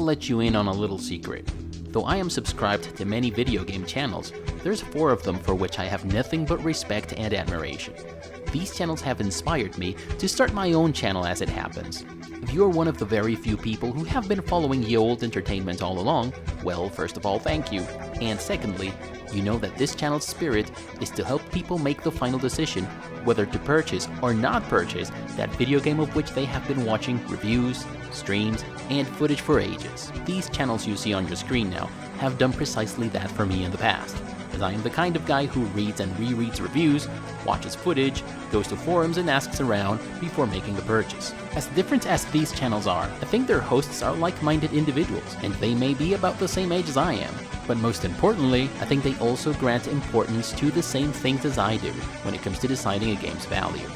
let you in on a little secret. Though I am subscribed to many video game channels, there's 4 of them for which I have nothing but respect and admiration. These channels have inspired me to start my own channel as it happens. If you are one of the very few people who have been following Ye Olde Entertainment all along, well, first of all, thank you. And secondly, you know that this channel's spirit is to help people make the final decision whether to purchase or not purchase that video game of which they have been watching reviews, streams, and footage for ages. These channels you see on your screen now have done precisely that for me in the past, as I am the kind of guy who reads and rereads reviews, watches footage, goes to forums and asks around before making the purchase. As different as these channels are, I think their hosts are like-minded individuals, and they may be about the same age as I am. But most importantly, I think they also grant importance to the same things as I do when it comes to deciding a game's value.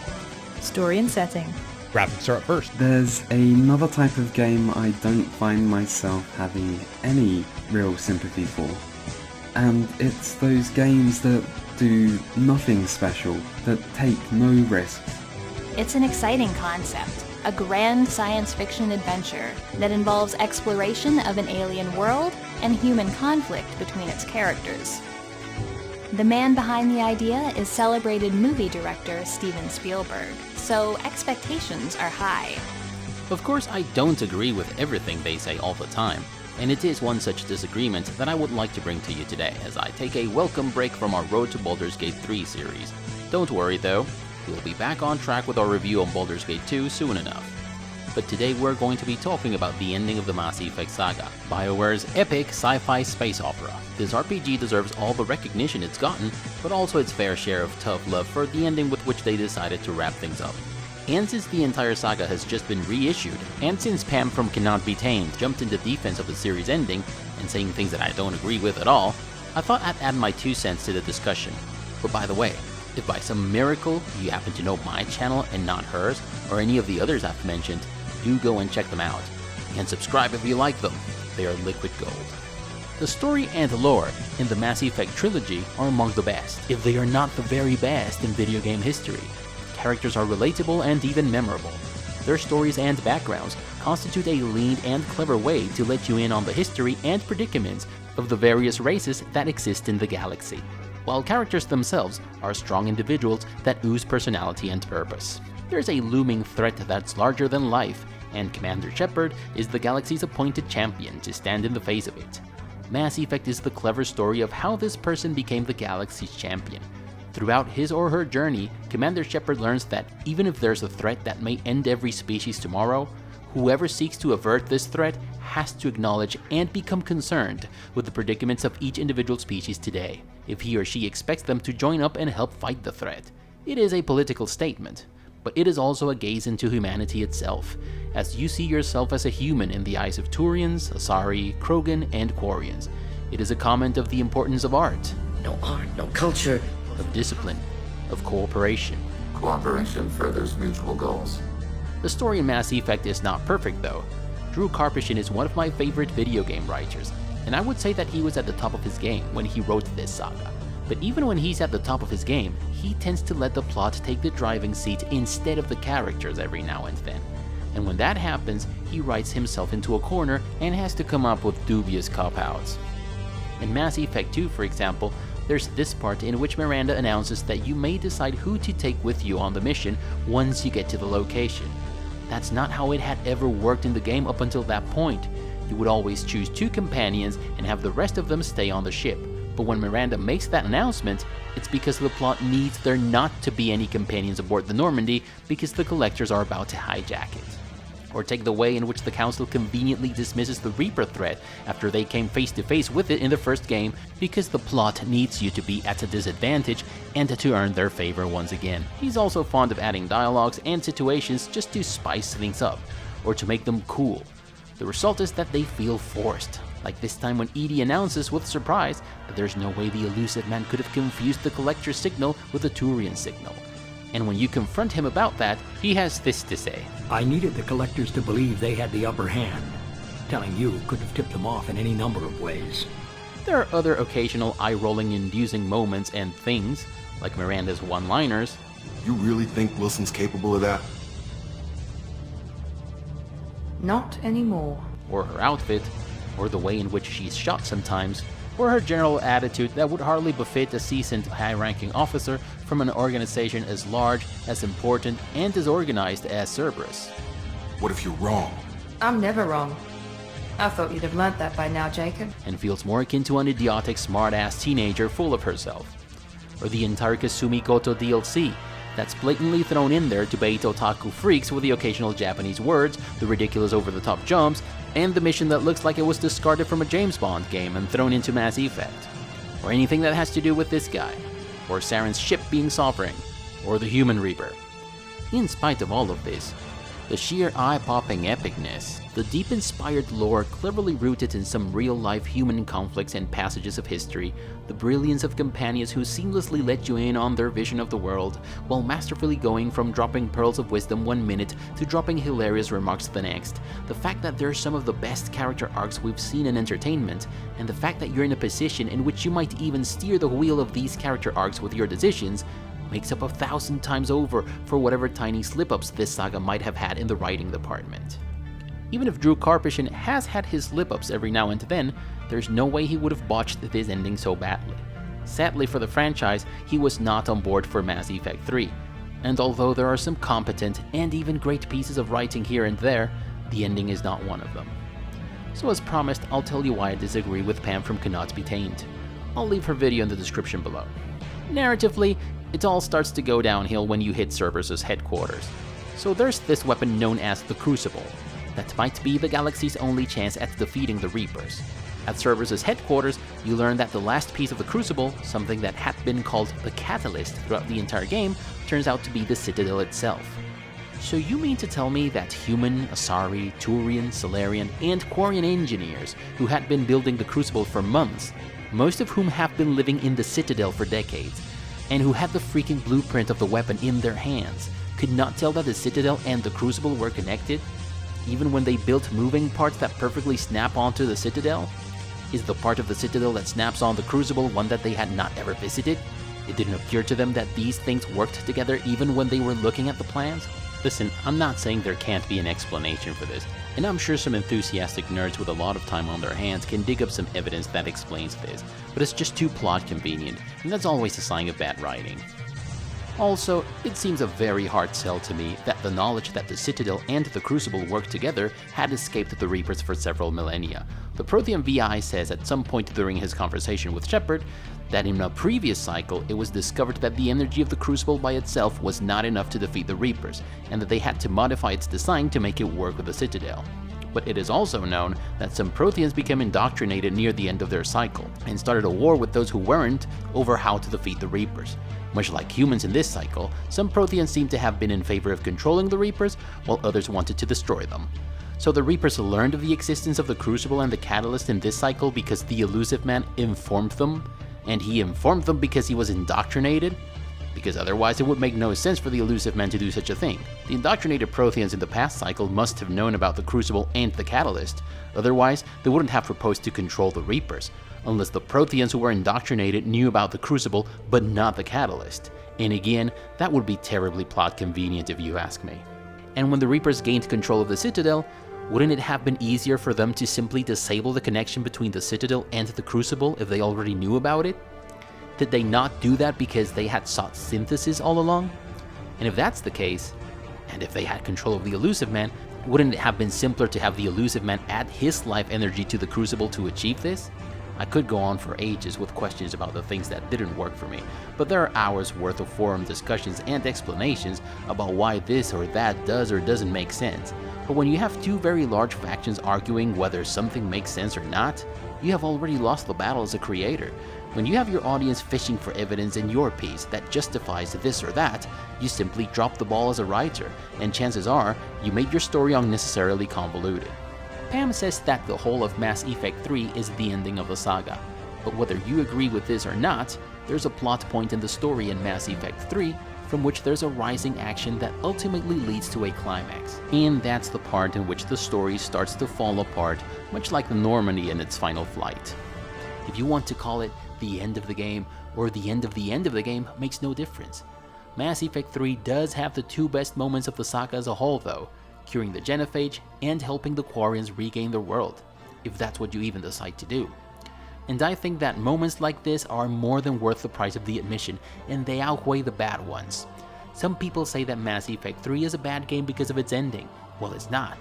Story and setting. Graphics are up first. There's another type of game I don't find myself having any real sympathy for. And it's those games that do nothing special, that take no risks. It's an exciting concept, a grand science fiction adventure that involves exploration of an alien world and human conflict between its characters. The man behind the idea is celebrated movie director Steven Spielberg, so expectations are high. Of course, I don't agree with everything they say all the time, and it is one such disagreement that I would like to bring to you today as I take a welcome break from our Road to Baldur's Gate 3 series. Don't worry though, we'll be back on track with our review on Baldur's Gate 2 soon enough. But today we're going to be talking about the ending of the Mass Effect saga, Bioware's epic sci-fi space opera. This RPG deserves all the recognition it's gotten, but also its fair share of tough love for the ending with which they decided to wrap things up. And since the entire saga has just been reissued, and since Pam from Cannot Be Tamed jumped into defense of the series ending and saying things that I don't agree with at all, I thought I'd add my 2 cents to the discussion. But by the way, if by some miracle you happen to know my channel and not hers, or any of the others I've mentioned, do go and check them out. And subscribe if you like them. They are liquid gold. The story and lore in the Mass Effect trilogy are among the best, if they are not the very best in video game history. Characters are relatable and even memorable. Their stories and backgrounds constitute a lean and clever way to let you in on the history and predicaments of the various races that exist in the galaxy, while characters themselves are strong individuals that ooze personality and purpose. There's a looming threat that's larger than life, and Commander Shepard is the galaxy's appointed champion to stand in the face of it. Mass Effect is the clever story of how this person became the galaxy's champion. Throughout his or her journey, Commander Shepard learns that even if there's a threat that may end every species tomorrow, whoever seeks to avert this threat has to acknowledge and become concerned with the predicaments of each individual species today, if he or she expects them to join up and help fight the threat. It is a political statement, but it is also a gaze into humanity itself, as you see yourself as a human in the eyes of Turians, Asari, Krogan, and Quarians. It is a comment of the importance of art. No art, no culture. Of discipline, of cooperation. Cooperation furthers mutual goals. The story in Mass Effect is not perfect though. Drew Karpyshyn is one of my favorite video game writers, and I would say that he was at the top of his game when he wrote this saga. But even when he's at the top of his game, he tends to let the plot take the driving seat instead of the characters every now and then. And when that happens, he writes himself into a corner and has to come up with dubious cop-outs. In Mass Effect 2, for example, there's this part in which Miranda announces that you may decide who to take with you on the mission once you get to the location. That's not how it had ever worked in the game up until that point. You would always choose 2 companions and have the rest of them stay on the ship. But when Miranda makes that announcement, it's because the plot needs there not to be any companions aboard the Normandy because the Collectors are about to hijack it. Or take the way in which the Council conveniently dismisses the Reaper threat after they came face to face with it in the first game because the plot needs you to be at a disadvantage and to earn their favor once again. He's also fond of adding dialogues and situations just to spice things up, or to make them cool. The result is that they feel forced, like this time when EDI announces with surprise that there's no way the elusive man could have confused the Collector's signal with the Turian signal. And when you confront him about that, he has this to say. I needed the Collectors to believe they had the upper hand. Telling you could have tipped them off in any number of ways. There are other occasional eye-rolling inducing moments and things, like Miranda's one-liners. You really think Wilson's capable of that? Not anymore. or her outfit, or the way in which she's shot sometimes, or her general attitude that would hardly befit a seasoned high-ranking officer from an organization as large, as important, and as organized as Cerberus. What if you're wrong? I'm never wrong. I thought you'd have learnt that by now, Jacob. And feels more akin to an idiotic, smart-ass teenager full of herself. Or the entire Kasumi Goto DLC, that's blatantly thrown in there to bait otaku freaks with the occasional Japanese words, the ridiculous over-the-top jumps, and the mission that looks like it was discarded from a James Bond game and thrown into Mass Effect. Or anything that has to do with this guy, or Saren's ship being sovereign, or the Human Reaper. In spite of all of this, the sheer eye-popping epicness, the deep inspired lore cleverly rooted in some real-life human conflicts and passages of history, the brilliance of companions who seamlessly let you in on their vision of the world, while masterfully going from dropping pearls of wisdom one minute to dropping hilarious remarks the next, the fact that they're some of the best character arcs we've seen in entertainment, and the fact that you're in a position in which you might even steer the wheel of these character arcs with your decisions, makes up 1,000 times over for whatever tiny slip-ups this saga might have had in the writing department. Even if Drew Karpyshyn has had his slip-ups every now and then, there's no way he would have botched this ending so badly. Sadly for the franchise, he was not on board for Mass Effect 3, and although there are some competent and even great pieces of writing here and there, the ending is not one of them. So as promised, I'll tell you why I disagree with Pam from Cannot Be Tamed. I'll leave her video in the description below. Narratively, it all starts to go downhill when you hit Cerberus' headquarters. So there's this weapon known as the Crucible, that might be the galaxy's only chance at defeating the Reapers. At Cerberus' headquarters, you learn that the last piece of the Crucible, something that had been called the Catalyst throughout the entire game, turns out to be the Citadel itself. So you mean to tell me that human, Asari, Turian, Solarian, and Quarian engineers who had been building the Crucible for months, most of whom have been living in the Citadel for decades, and who had the freaking blueprint of the weapon in their hands, could not tell that the Citadel and the Crucible were connected? Even when they built moving parts that perfectly snap onto the Citadel? Is the part of the Citadel that snaps on the Crucible one that they had not ever visited? It didn't occur to them that these things worked together even when they were looking at the plans? Listen, I'm not saying there can't be an explanation for this, and I'm sure some enthusiastic nerds with a lot of time on their hands can dig up some evidence that explains this, but it's just too plot convenient, and that's always a sign of bad writing. Also, it seems a very hard sell to me that the knowledge that the Citadel and the Crucible work together had escaped the Reapers for several millennia. The Prothean VI says at some point during his conversation with Shepard that in a previous cycle it was discovered that the energy of the Crucible by itself was not enough to defeat the Reapers, and that they had to modify its design to make it work with the Citadel. But it is also known that some Protheans became indoctrinated near the end of their cycle, and started a war with those who weren't over how to defeat the Reapers. Much like humans in this cycle, some Protheans seem to have been in favor of controlling the Reapers, while others wanted to destroy them. So the Reapers learned of the existence of the Crucible and the Catalyst in this cycle because the Elusive Man informed them, and he informed them because he was indoctrinated? Because otherwise it would make no sense for the Elusive Man to do such a thing. The indoctrinated Protheans in the past cycle must have known about the Crucible and the Catalyst, otherwise they wouldn't have proposed to control the Reapers, unless the Protheans who were indoctrinated knew about the Crucible but not the Catalyst. And again, that would be terribly plot convenient if you ask me. And when the Reapers gained control of the Citadel, wouldn't it have been easier for them to simply disable the connection between the Citadel and the Crucible if they already knew about it? Did they not do that because they had sought synthesis all along? And if that's the case, and if they had control of the Elusive Man, wouldn't it have been simpler to have the Elusive Man add his life energy to the Crucible to achieve this? I could go on for ages with questions about the things that didn't work for me, but there are hours worth of forum discussions and explanations about why this or that does or doesn't make sense. But when you have two very large factions arguing whether something makes sense or not, you have already lost the battle as a creator. When you have your audience fishing for evidence in your piece that justifies this or that, you simply drop the ball as a writer, and chances are, you made your story unnecessarily convoluted. Pam says that the whole of Mass Effect 3 is the ending of the saga, but whether you agree with this or not, there's a plot point in the story in Mass Effect 3 from which there's a rising action that ultimately leads to a climax. And that's the part in which the story starts to fall apart, much like the Normandy in its final flight. If you want to call it the end of the game, or the end of the game, makes no difference. Mass Effect 3 does have the two best moments of the saga as a whole though, curing the genophage, and helping the Quarians regain their world, if that's what you even decide to do. And I think that moments like this are more than worth the price of the admission, and they outweigh the bad ones. Some people say that Mass Effect 3 is a bad game because of its ending. Well, it's not.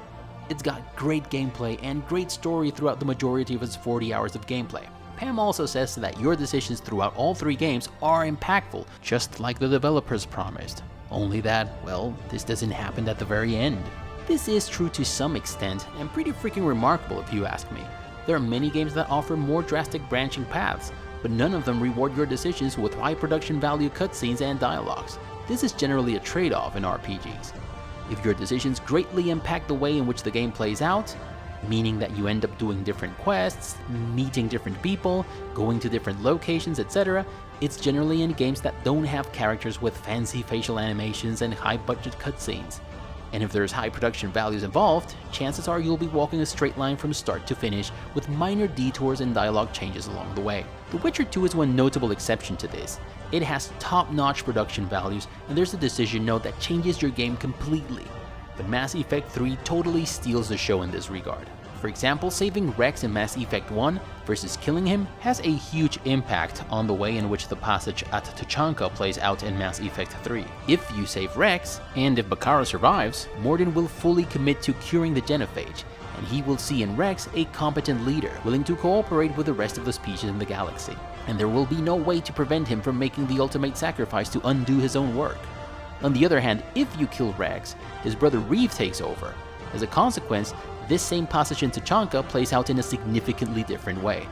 It's got great gameplay and great story throughout the majority of its 40 hours of gameplay. Pam also says that your decisions throughout all 3 games are impactful, just like the developers promised. Only that, well, this doesn't happen at the very end. This is true to some extent, and pretty freaking remarkable if you ask me. There are many games that offer more drastic branching paths, but none of them reward your decisions with high production value cutscenes and dialogues. This is generally a trade-off in RPGs. If your decisions greatly impact the way in which the game plays out, meaning that you end up doing different quests, meeting different people, going to different locations, etc., it's generally in games that don't have characters with fancy facial animations and high-budget cutscenes. And if there's high production values involved, chances are you'll be walking a straight line from start to finish with minor detours and dialogue changes along the way. The Witcher 2 is one notable exception to this. It has top-notch production values, and there's a decision note that changes your game completely. But Mass Effect 3 totally steals the show in this regard. For example, saving Rex in Mass Effect 1 versus killing him has a huge impact on the way in which the passage at Tuchanka plays out in Mass Effect 3. If you save Rex, and if Bakara survives, Mordin will fully commit to curing the genophage, and he will see in Rex a competent leader, willing to cooperate with the rest of the species in the galaxy. And there will be no way to prevent him from making the ultimate sacrifice to undo his own work. On the other hand, if you kill Rex, his brother Reeve takes over. As a consequence, this same passage in Tuchanka plays out in a significantly different way.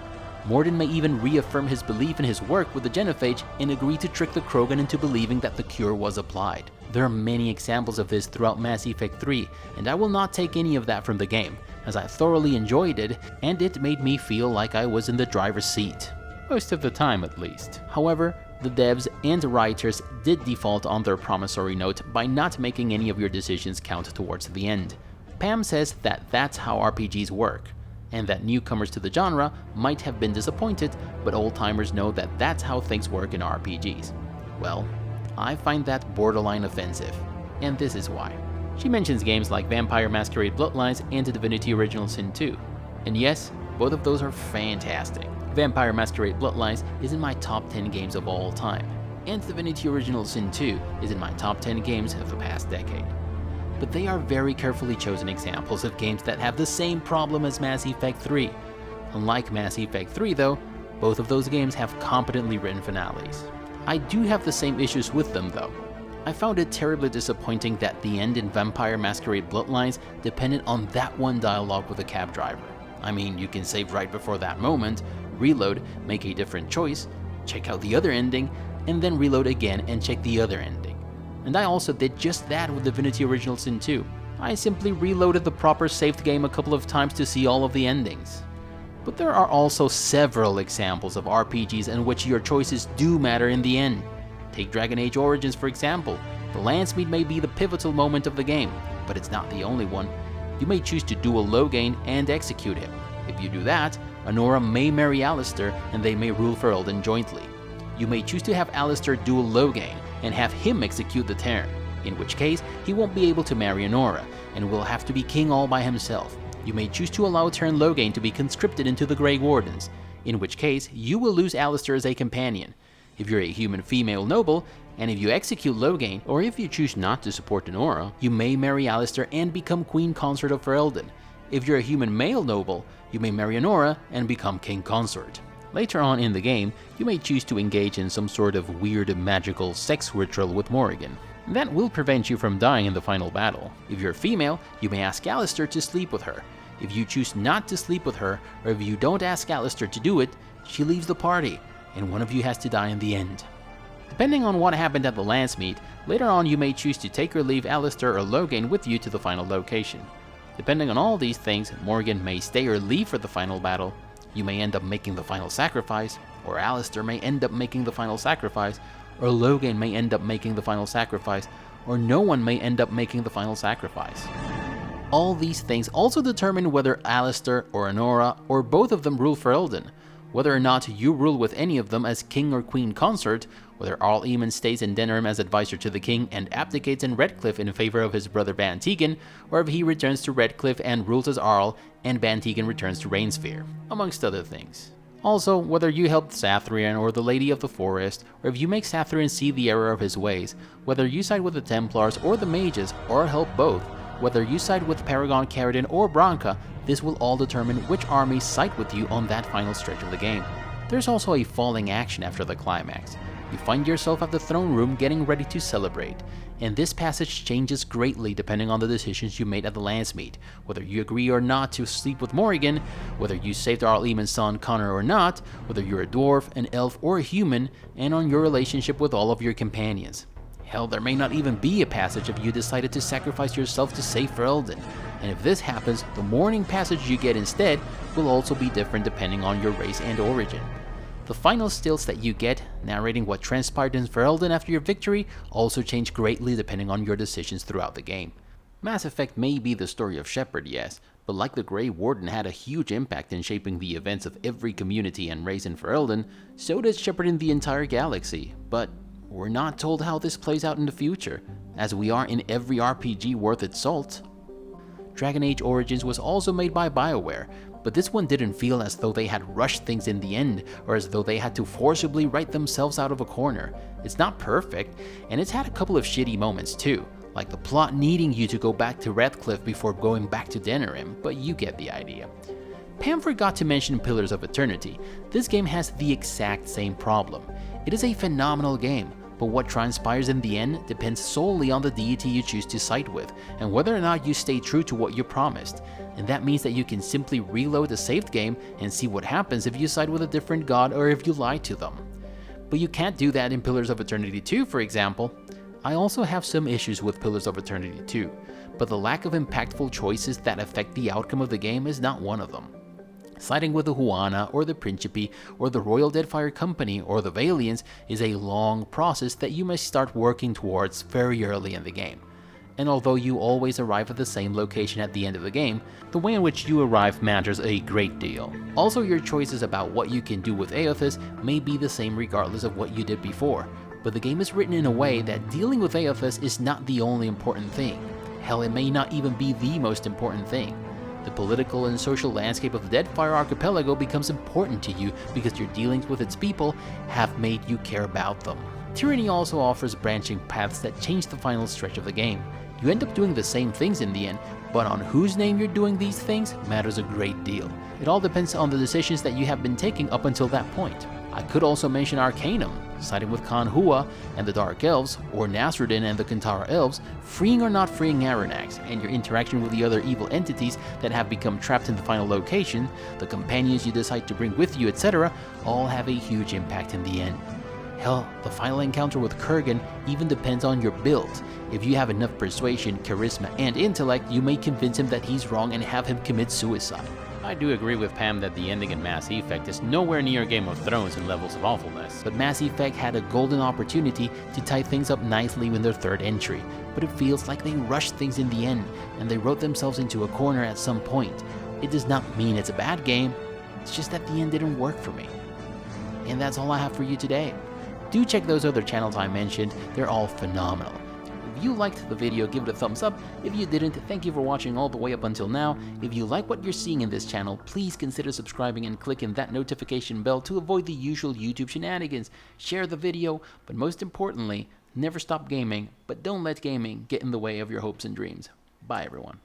Mordin may even reaffirm his belief in his work with the genophage and agree to trick the Krogan into believing that the cure was applied. There are many examples of this throughout Mass Effect 3, and I will not take any of that from the game, as I thoroughly enjoyed it, and it made me feel like I was in the driver's seat. Most of the time, at least. However, the devs and writers did default on their promissory note by not making any of your decisions count towards the end. Pam says that that's how RPGs work, and that newcomers to the genre might have been disappointed, but old-timers know that that's how things work in RPGs. Well, I find that borderline offensive, and this is why. She mentions games like Vampire Masquerade Bloodlines and Divinity Original Sin 2, and yes, both of those are fantastic. Vampire Masquerade Bloodlines is in my top 10 games of all time, and Divinity Original Sin 2 is in my top 10 games of the past decade. But they are very carefully chosen examples of games that have the same problem as Mass Effect 3. Unlike Mass Effect 3 though, both of those games have competently written finales. I do have the same issues with them though. I found it terribly disappointing that the end in Vampire Masquerade Bloodlines depended on that one dialogue with the cab driver. I mean, you can save right before that moment, reload, make a different choice, check out the other ending, and then reload again and check the other ending. And I also did just that with Divinity Original Sin 2. I simply reloaded the proper saved game a couple of times to see all of the endings. But there are also several examples of RPGs in which your choices do matter in the end. Take Dragon Age Origins for example. The Lancemeet may be the pivotal moment of the game, but it's not the only one. You may choose to duel Loghain and execute him. If you do that, Honora may marry Alistair and they may rule Ferelden jointly. You may choose to have Alistair duel Loghain and have him execute the Terran, in which case he won't be able to marry Honora and will have to be king all by himself. You may choose to allow Terran Loghain to be conscripted into the Grey Wardens, in which case you will lose Alistair as a companion. If you're a human female noble, and if you execute Loghain, or if you choose not to support Honora, you may marry Alistair and become Queen Consort of Ferelden. If you're a human male noble, you may marry Honora and become King Consort. Later on in the game, you may choose to engage in some sort of weird magical sex ritual with Morrigan. That will prevent you from dying in the final battle. If you're female, you may ask Alistair to sleep with her. If you choose not to sleep with her, or if you don't ask Alistair to do it, she leaves the party, and one of you has to die in the end. Depending on what happened at the Lancemeet, later on you may choose to take or leave Alistair or Loghain with you to the final location. Depending on all these things, Morrigan may stay or leave for the final battle. You may end up making the final sacrifice, or Alistair may end up making the final sacrifice, or Loghain may end up making the final sacrifice, or no one may end up making the final sacrifice. All these things also determine whether Alistair or Honora or both of them rule Ferelden, whether or not you rule with any of them as King or Queen Consort, whether Arl Eamon stays in Denerim as advisor to the king and abdicates in Redcliffe in favor of his brother Van Tegan, or if he returns to Redcliffe and rules as Arl and Van Tegan returns to Rainsphere, amongst other things. Also, whether you help Sathrian or the Lady of the Forest, or if you make Sathrian see the error of his ways, whether you side with the Templars or the Mages, or help both, whether you side with Paragon Caridin or Branka, this will all determine which armies side with you on that final stretch of the game. There's also a falling action after the climax. You find yourself at the throne room getting ready to celebrate, and this passage changes greatly depending on the decisions you made at the Landsmeet, whether you agree or not to sleep with Morrigan, whether you saved Arl Eamon's son Connor or not, whether you're a dwarf, an elf, or a human, and on your relationship with all of your companions. Hell, there may not even be a passage if you decided to sacrifice yourself to save Ferelden, and if this happens, the mourning passage you get instead will also be different depending on your race and origin. The final stills that you get, narrating what transpired in Ferelden after your victory, also change greatly depending on your decisions throughout the game. Mass Effect may be the story of Shepard, yes, but like the Grey Warden had a huge impact in shaping the events of every community and race in Ferelden, so did Shepard in the entire galaxy, but we're not told how this plays out in the future, as we are in every RPG worth its salt. Dragon Age Origins was also made by Bioware, but this one didn't feel as though they had rushed things in the end, or as though they had to forcibly write themselves out of a corner. It's not perfect, and it's had a couple of shitty moments too, like the plot needing you to go back to Redcliffe before going back to Denerim, but you get the idea. Pam forgot to mention Pillars of Eternity. This game has the exact same problem. It is a phenomenal game, but what transpires in the end depends solely on the deity you choose to side with, and whether or not you stay true to what you promised. And that means that you can simply reload a saved game and see what happens if you side with a different god or if you lie to them. But you can't do that in Pillars of Eternity 2, for example. I also have some issues with Pillars of Eternity 2, but the lack of impactful choices that affect the outcome of the game is not one of them. Siding with the Huana, or the Principe, or the Royal Deadfire Company, or the Valiants is a long process that you must start working towards very early in the game. And although you always arrive at the same location at the end of the game, the way in which you arrive matters a great deal. Also, your choices about what you can do with Eothas may be the same regardless of what you did before, but the game is written in a way that dealing with Eothas is not the only important thing. Hell, it may not even be the most important thing. The political and social landscape of the Deadfire Archipelago becomes important to you because your dealings with its people have made you care about them. Tyranny also offers branching paths that change the final stretch of the game. You end up doing the same things in the end, but on whose name you're doing these things matters a great deal. It all depends on the decisions that you have been taking up until that point. I could also mention Arcanum, siding with Khan Hua and the Dark Elves, or Nasruddin and the Kantara Elves, freeing or not freeing Arronax, and your interaction with the other evil entities that have become trapped in the final location, the companions you decide to bring with you, etc., all have a huge impact in the end. Hell, the final encounter with Kurgan even depends on your build. If you have enough persuasion, charisma, and intellect, you may convince him that he's wrong and have him commit suicide. I do agree with Pam that the ending in Mass Effect is nowhere near Game of Thrones in levels of awfulness, but Mass Effect had a golden opportunity to tie things up nicely in their third entry, but it feels like they rushed things in the end, and they wrote themselves into a corner at some point. It does not mean it's a bad game, it's just that the end didn't work for me. And that's all I have for you today. Do check those other channels I mentioned, they're all phenomenal. If you liked the video, give it a thumbs up. If you didn't, thank you for watching all the way up until now. If you like what you're seeing in this channel, please consider subscribing and clicking that notification bell to avoid the usual YouTube shenanigans. Share the video, but most importantly, never stop gaming, but don't let gaming get in the way of your hopes and dreams. Bye everyone.